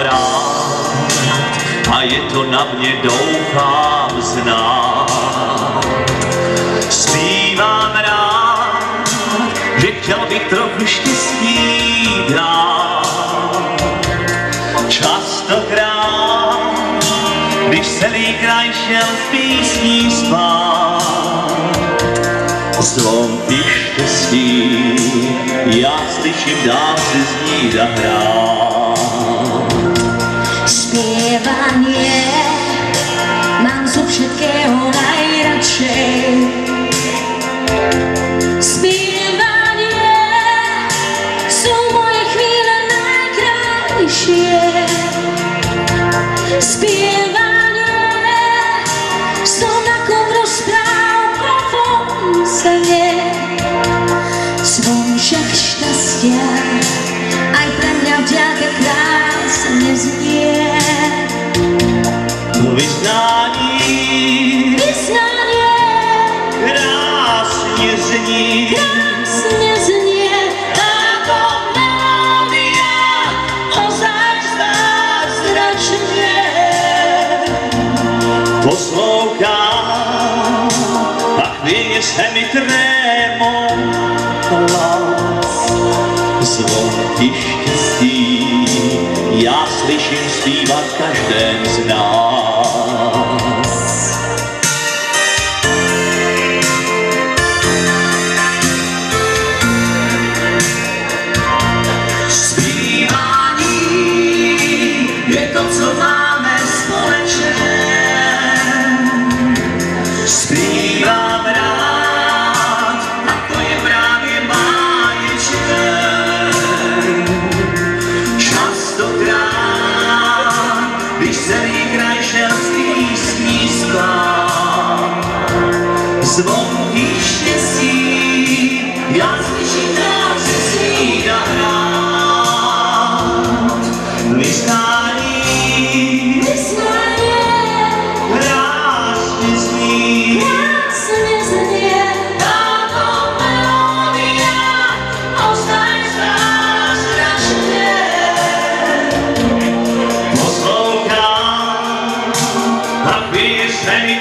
rád a je to na mě, doufám, znát. Zpívám rád, že chtěl bych trochu štěstí dát. Častokrát, když celý kraj šel v písní spát, zvonky štěstí já slyším, dám si znít a hrát. Spievanie mám zo všetkého najradšej. Spievanie sú moje chvíle najkrajšie. Spievanie som ako v rozprávkovom sne. Zvonček šťastia aj pre mňa vďaka krásne znie. Vyznání krásně zní, táto melódia ozaj zázračně. Poslouchám a chvíli se mi trémou hlas. Zvonky štěstí já slyším zpívat v každém z nás. Zpívání je to, co máme společné. Zpívám rád a to je právě báječné. Častokrát, když celý kraj šel z písní spát, zvonky štěstí já slyším, dám si snít a hrát. Vyznání krásně zní, táto melódia ozaj zázračně. Poslouchám a chvíli se mi